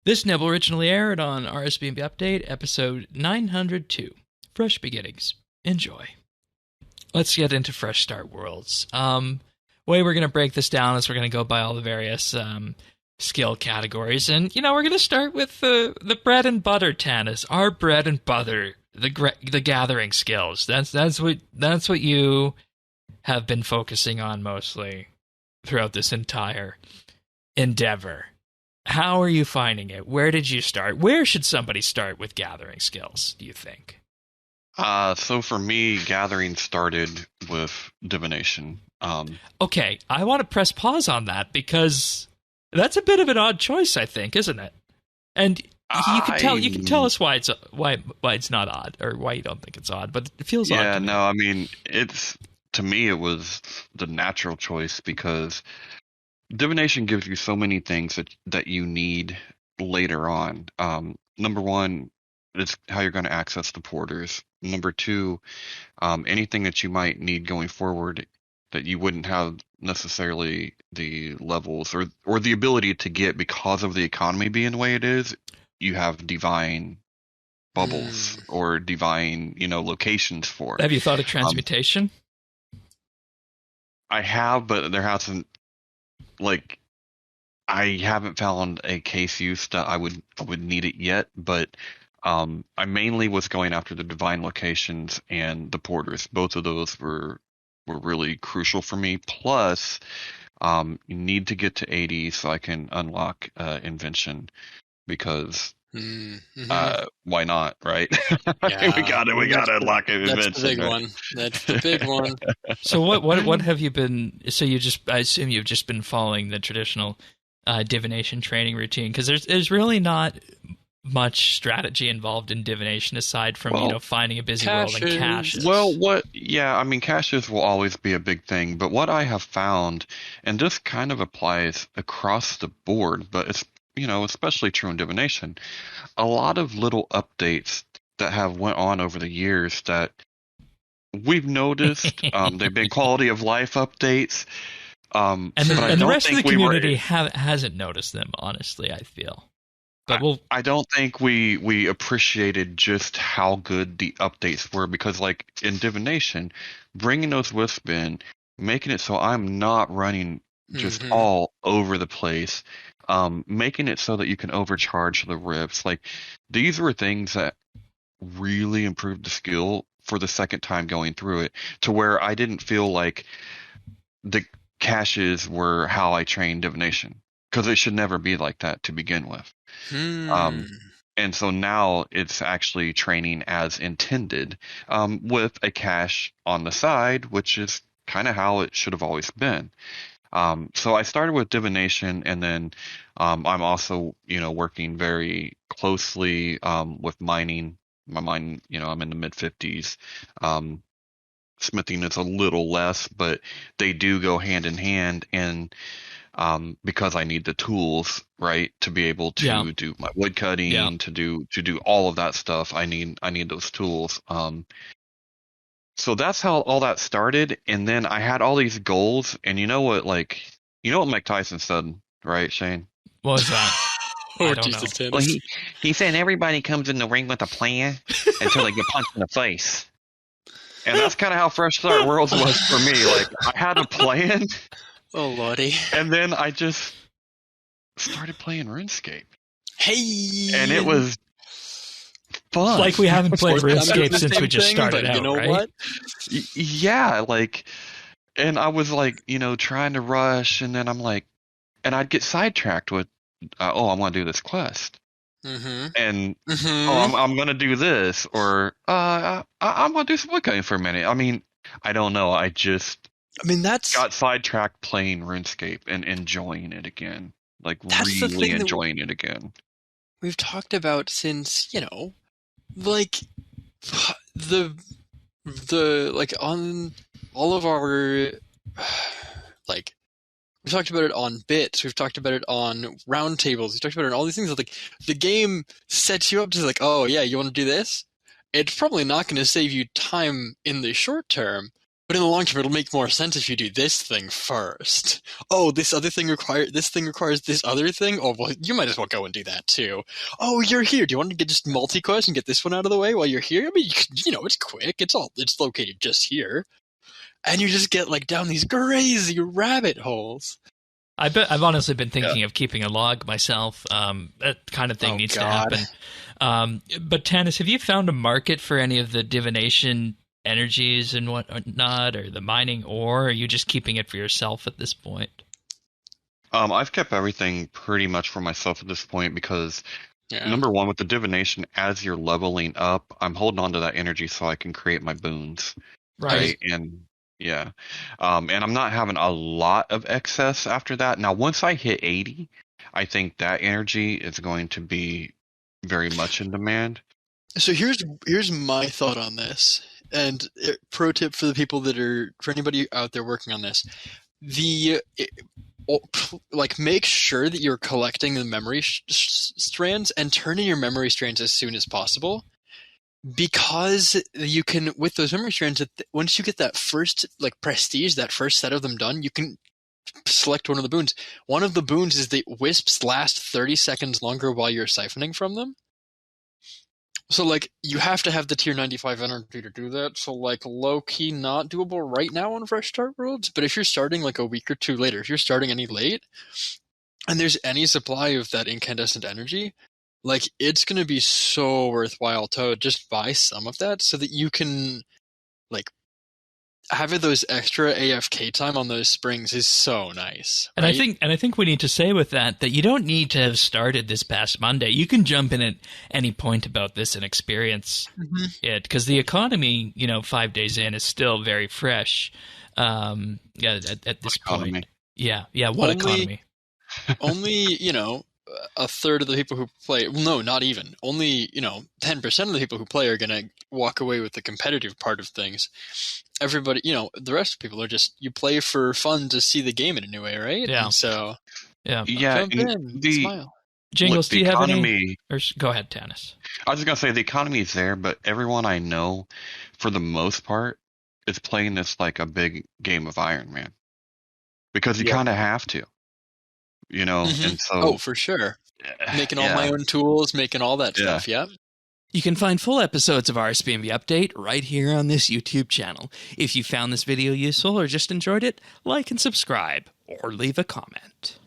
This nibble originally aired on RSBANDB Update, episode 902. Fresh Beginnings. Enjoy. Let's get into Fresh Start Worlds. Way we're going to break this down is we're going to go by all the various skill categories. And, we're going to start with the bread and butter, Tanis. Our bread and butter, the gathering skills. That's what you have been focusing on mostly throughout this entire endeavor. How are you finding it? Where did you start? Where should somebody start with gathering skills, do you think? So for me, gathering started with divination. Okay, I want to press pause on that because that's a bit of an odd choice, I think, isn't it? And you can tell us why it's not odd, or why you don't think it's odd, but it feels odd. Yeah, no, I mean, to me it was the natural choice because divination gives you so many things that you need later on. Number one, it's how you're going to access the porters. Number two, anything that you might need going forward that you wouldn't have necessarily the levels or the ability to get because of the economy being the way it is, you have divine bubbles or divine, locations for. Have you thought of transmutation? I have, but there hasn't. I haven't found a case use that I would need it yet, but I mainly was going after the divine locations and the porters. Both of those were really crucial for me. Plus, you need to get to 80 so I can unlock invention because why not, right? Yeah. we gotta unlock invention. That's the big one. That's the big one. So what have you been? So I assume you've just been following the traditional divination training routine, because there's really not much strategy involved in divination aside from finding a busy world and caches. Well, caches will always be a big thing, but what I have found, and this kind of applies across the board, but it's especially true in divination, a lot of little updates that have went on over the years that we've noticed. They've been quality of life updates. And the rest of the community hasn't noticed them, honestly, I feel. But I don't think we appreciated just how good the updates were, because like in divination, bringing those wisps in, making it so I'm not running just all over the place, making it so that you can overcharge the rifts. Like, these were things that really improved the skill for the second time going through it, to where I didn't feel like the caches were how I trained divination, because it should never be like that to begin with. And so now it's actually training as intended, with a cache on the side, which is kind of how it should have always been. So I started with divination, and then I'm also, working very closely with mining. My mine, I'm in the mid 50s. Smithing is a little less, but they do go hand in hand, and because I need the tools, right, to be able to do my wood cutting, to do all of that stuff. I need those tools. So that's how all that started, and then I had all these goals, and you know what Mike Tyson said, right, Shane? What was that? I don't know. Well, he said everybody comes in the ring with a plan until they get punched in the face. And that's kind of how Fresh Start Worlds was for me. Like, I had a plan. Oh, lordy. And then I just started playing RuneScape. Hey! And it was fun. Like, we haven't played RuneScape since we just started out, you know right? What? Yeah, and I was trying to rush, and then I'm like, and I'd get sidetracked with, I want to do this quest. And I'm going to do this, or I'm going to do some woodcutting for a minute. I mean, I don't know. That's got sidetracked playing RuneScape and enjoying it again. Like, really enjoying it again. We've talked about since, like the on all of our we've talked about it on bits, we've talked about it on roundtables, we've talked about it on all these things. Like, the game sets you up to like, oh yeah, you want to do this? It's probably not going to save you time in the short term, But in the long term, it'll make more sense if you do this thing first. Oh, this thing requires this other thing. Oh, well, you might as well go and do that too. Oh, you're here. Do you want to get just multi-quest and get this one out of the way while you're here? I mean, it's quick. It's located just here, and you just get like down these crazy rabbit holes. I've honestly been thinking of keeping a log myself. That kind of thing needs to happen. But Tanis, have you found a market for any of the divination energies and whatnot, or the mining ore? Or are you just keeping it for yourself at this point? I've kept everything pretty much for myself at this point because number one, with the divination, as you're leveling up, I'm holding on to that energy so I can create my boons. Right. And and I'm not having a lot of excess after that. Now, once I hit 80, I think that energy is going to be very much in demand. So here's my thought on this. And pro tip for anybody out there working on this, make sure that you're collecting the memory strands and turning your memory strands as soon as possible, because you can, with those memory strands, once you get that first prestige, that first set of them done, you can select one of the boons. One of the boons is the wisps last 30 seconds longer while you're siphoning from them. So, you have to have the tier 95 energy to do that. So, low-key not doable right now on Fresh Start Worlds. But if you're starting, a week or two later, if you're starting any late, and there's any supply of that incandescent energy, it's going to be so worthwhile to just buy some of that so that you can, having those extra AFK time on those springs is so nice. And right? I think we need to say with that you don't need to have started this past Monday. You can jump in at any point about this and experience it, because the economy, 5 days in, is still very fresh. At this point, yeah. What economy? Only a third of the people who play. Well, no, not even. Only 10% of the people who play are going to walk away with the competitive part of things. Everybody, the rest of the people are just, you play for fun to see the game in a new way, right? Yeah. And so, jump in, smile. Jingles, do you have any? Or go ahead, Tanis. I was just going to say the economy is there, but everyone I know, for the most part, is playing this like a big game of Iron Man. Because you kind of have to. And so... for sure. Making all my own tools, making all that stuff, You can find full episodes of RSBANDB Update right here on this YouTube channel. If you found this video useful or just enjoyed it, like and subscribe, or leave a comment.